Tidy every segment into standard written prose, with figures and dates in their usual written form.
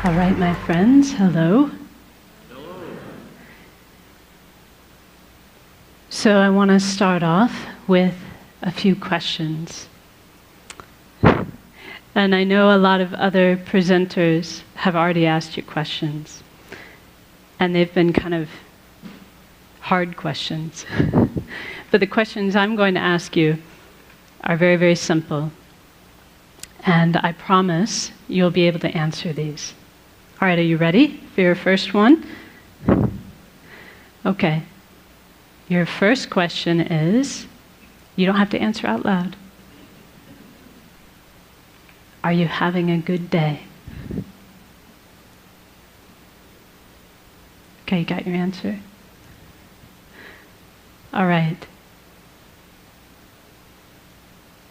All right, my friends, hello. So I want to start off with a few questions. And I know a lot of other presenters have already asked you questions. And they've been kind of hard questions. But the questions I'm going to ask you are very, very simple. And I promise you'll be able to answer these. All right, are you ready for your first one? Okay. Your first question is, you don't have to answer out loud. Are you having a good day? Okay, you got your answer? All right.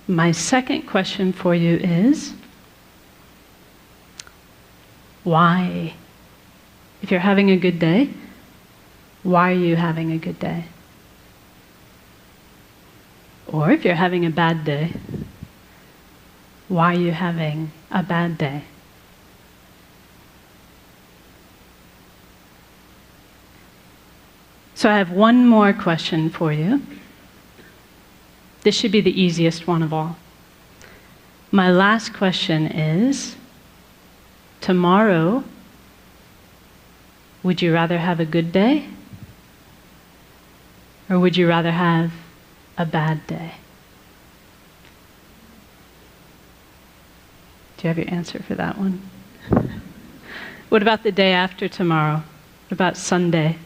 My second question for you is, why? If you're having a good day, why are you having a good day? Or if you're having a bad day, why are you having a bad day? So I have one more question for you. This should be the easiest one of all. My last question is, tomorrow, would you rather have a good day? Or would you rather have a bad day? Do you have your answer for that one? What about the day after tomorrow? What about Sunday?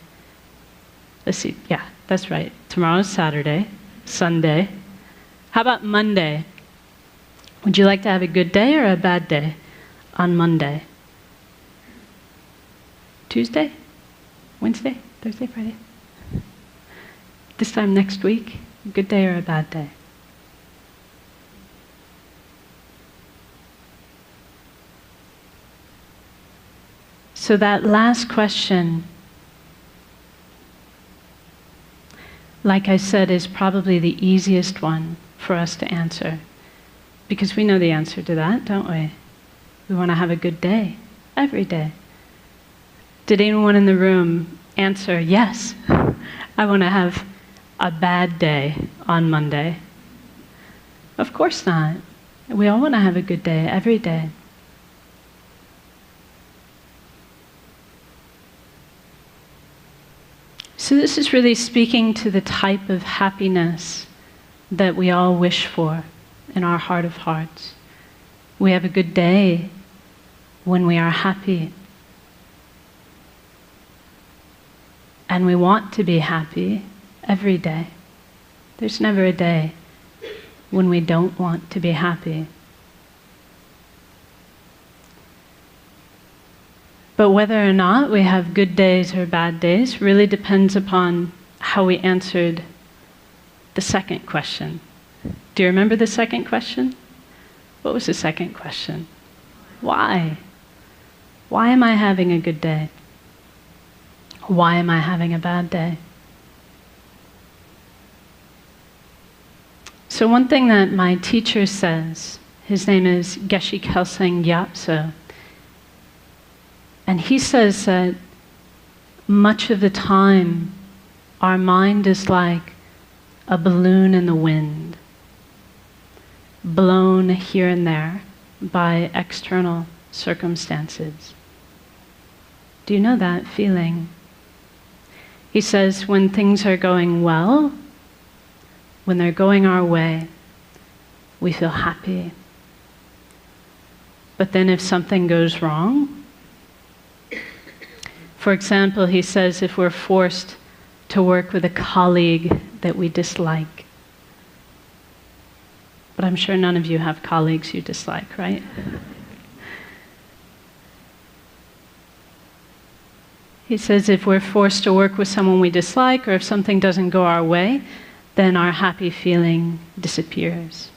Let's see, yeah, that's right. Tomorrow's Saturday, Sunday. How about Monday? Would you like to have a good day or a bad day on Monday? Tuesday? Wednesday? Thursday? Friday? This time next week? A good day or a bad day? So that last question, like I said, is probably the easiest one for us to answer. Because we know the answer to that, don't we? We want to have a good day, every day. Did anyone in the room answer, yes, I want to have a bad day on Monday? Of course not. We all want to have a good day, every day. So this is really speaking to the type of happiness that we all wish for in our heart of hearts. We have a good day when we are happy. And we want to be happy every day. There's never a day when we don't want to be happy. But whether or not we have good days or bad days really depends upon how we answered the second question. Do you remember the second question? What was the second question? Why? Why am I having a good day? Why am I having a bad day? So one thing that my teacher says, his name is Geshe Kelsang Gyatso, and he says that much of the time our mind is like a balloon in the wind, blown here and there by external circumstances. Do you know that feeling? He says when things are going well, when they're going our way, we feel happy. But then if something goes wrong, for example, he says if we're forced to work with a colleague that we dislike, but I'm sure none of you have colleagues you dislike, right? He says if we're forced to work with someone we dislike, or if something doesn't go our way, then our happy feeling disappears.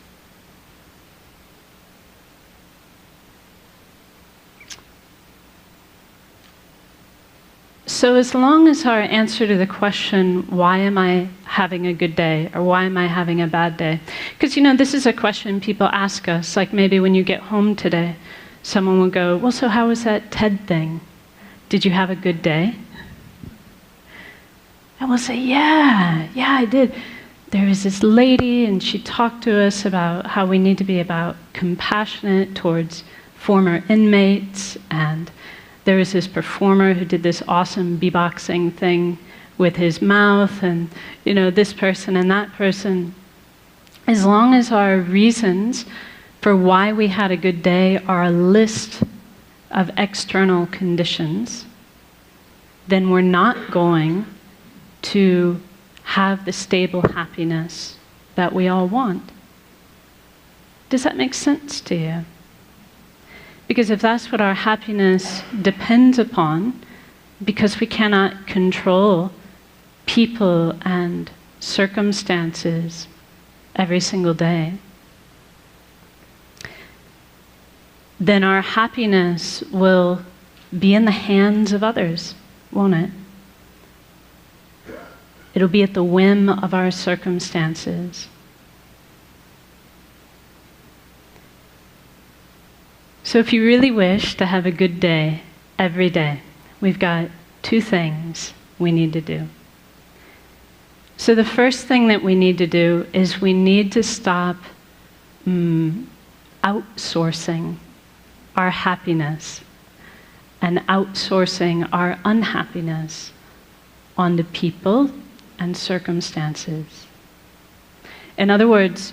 So as long as our answer to the question, why am I having a good day, or why am I having a bad day? Because, you know, this is a question people ask us, like maybe when you get home today, someone will go, well, so how was that TED thing? Did you have a good day? And we'll say, yeah, I did. There was this lady, and she talked to us about how we need to be compassionate towards former inmates, and there was this performer who did this awesome beatboxing thing with his mouth, and this person and that person. As long as our reasons for why we had a good day are a list of external conditions, then we're not going to have the stable happiness that we all want. Does that make sense to you? Because if that's what our happiness depends upon, because we cannot control people and circumstances every single day, then our happiness will be in the hands of others, won't it? It'll be at the whim of our circumstances. So if you really wish to have a good day every day, we've got two things we need to do. So the first thing that we need to do is we need to stop outsourcing our happiness and outsourcing our unhappiness onto people and circumstances. In other words,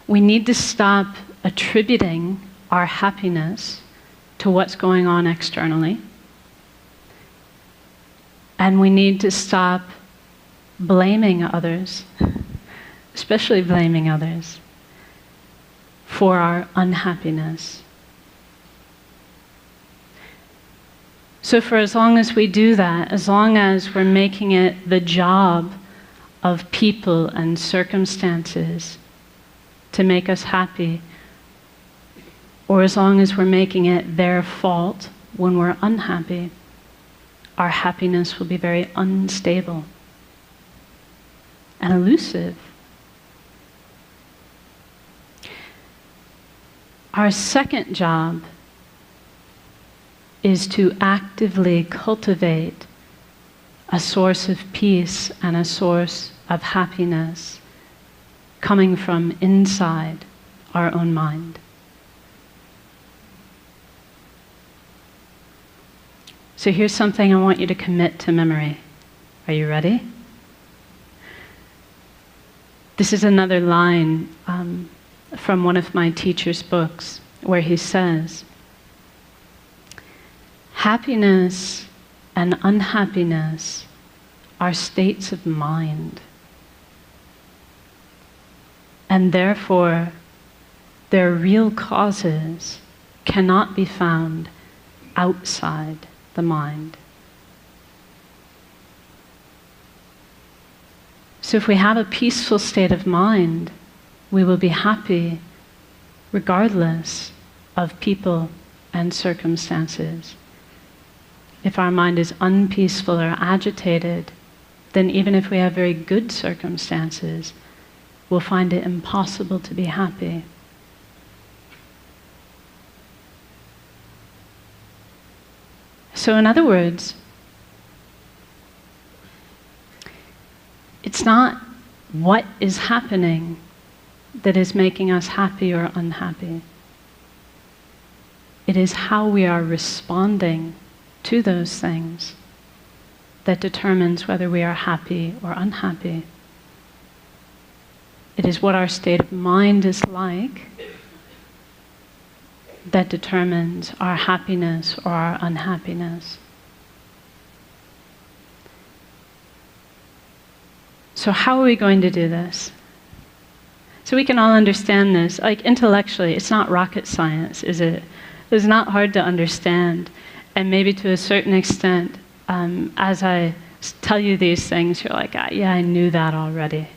we need to stop attributing our happiness to what's going on externally. And we need to stop blaming others, especially blaming others, for our unhappiness. So for as long as we do that, as long as we're making it the job of people and circumstances to make us happy, or as long as we're making it their fault when we're unhappy, our happiness will be very unstable and elusive. Our second job is to actively cultivate a source of peace and a source of happiness coming from inside our own mind. So here's something I want you to commit to memory. Are you ready? This is another line from one of my teacher's books where he says, happiness and unhappiness are states of mind, and therefore their real causes cannot be found outside the mind. So if we have a peaceful state of mind, we will be happy regardless of people and circumstances. If our mind is unpeaceful or agitated, then even if we have very good circumstances, we'll find it impossible to be happy. So in other words, it's not what is happening that is making us happy or unhappy. It is how we are responding to those things that determines whether we are happy or unhappy. It is what our state of mind is like that determines our happiness or our unhappiness. So how are we going to do this? So we can all understand this. Like intellectually, it's not rocket science, is it? It's not hard to understand. And maybe to a certain extent, as I tell you these things, you're like, yeah, I knew that already.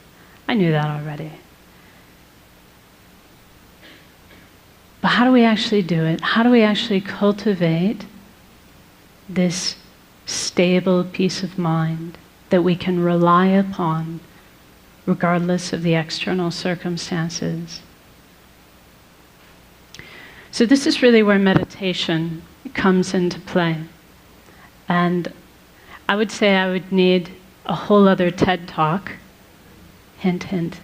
I knew that already. But how do we actually do it? How do we actually cultivate this stable peace of mind that we can rely upon regardless of the external circumstances? So this is really where meditation comes into play. And I would say I would need a whole other TED Talk, hint, hint,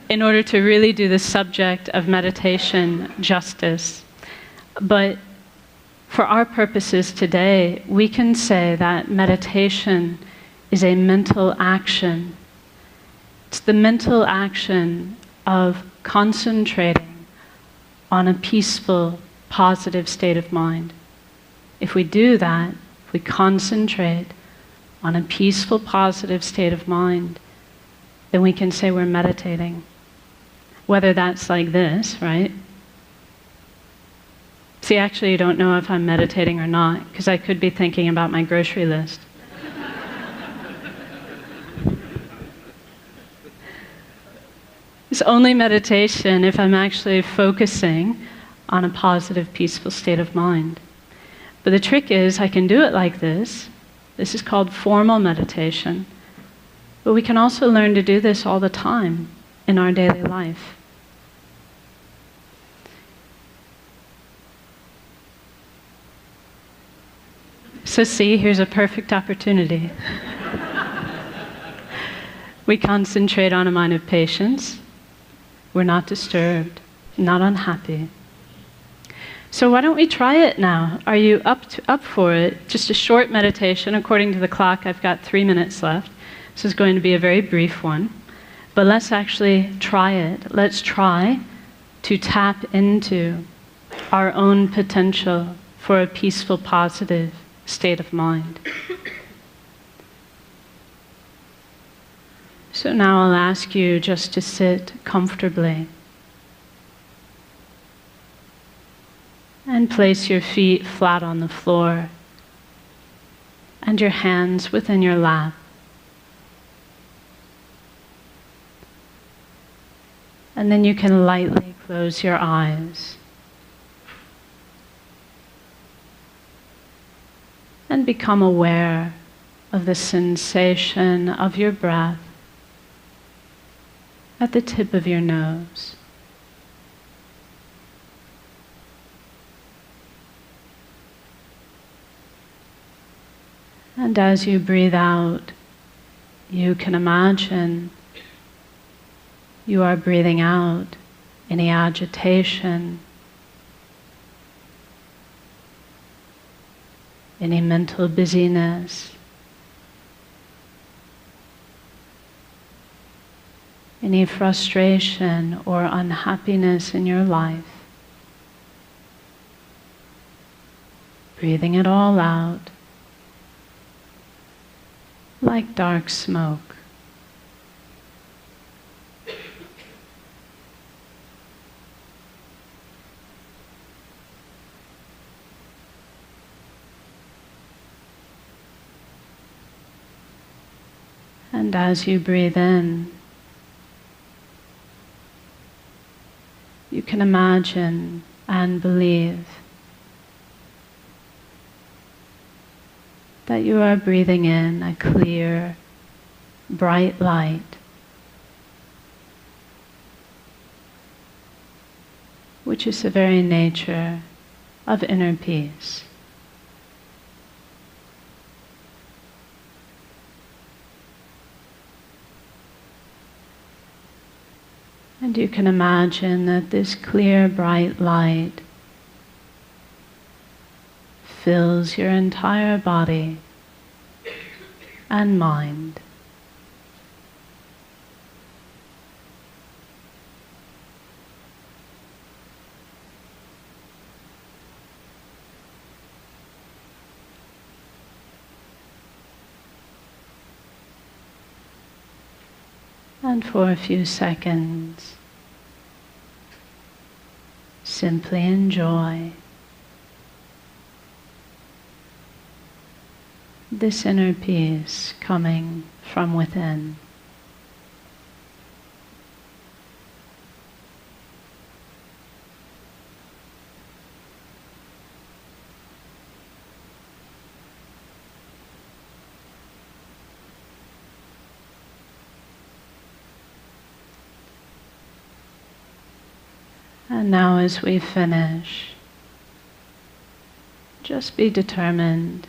in order to really do the subject of meditation justice. But for our purposes today, we can say that meditation is a mental action. It's the mental action of concentrating on a peaceful, positive state of mind. If we do that, if we concentrate on a peaceful, positive state of mind, then we can say we're meditating. Whether that's like this, right? See, actually, you don't know if I'm meditating or not, because I could be thinking about my grocery list. It's only meditation if I'm actually focusing on a positive, peaceful state of mind. But the trick is, I can do it like this. This is called formal meditation. But we can also learn to do this all the time in our daily life. So see, here's a perfect opportunity. We concentrate on a mind of patience. We're not disturbed, not unhappy. So why don't we try it now? Are you up for it? Just a short meditation. According to the clock, I've got 3 minutes left. This is going to be a very brief one. But let's actually try it. Let's try to tap into our own potential for a peaceful, positive state of mind. So now I'll ask you just to sit comfortably and place your feet flat on the floor and your hands within your lap. And then you can lightly close your eyes and become aware of the sensation of your breath at the tip of your nose. And as you breathe out, you can imagine you are breathing out any agitation, any mental busyness, any frustration or unhappiness in your life. Breathing it all out like dark smoke. And as you breathe in, you can imagine and believe that you are breathing in a clear, bright light, which is the very nature of inner peace. And you can imagine that this clear, bright light fills your entire body and mind. And for a few seconds, simply enjoy this inner peace coming from within. And now as we finish, just be determined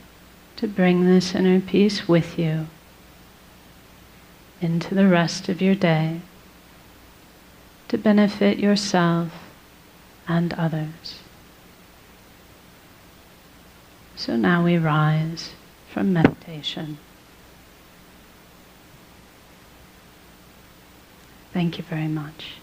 to bring this inner peace with you into the rest of your day to benefit yourself and others. So now we rise from meditation. Thank you very much.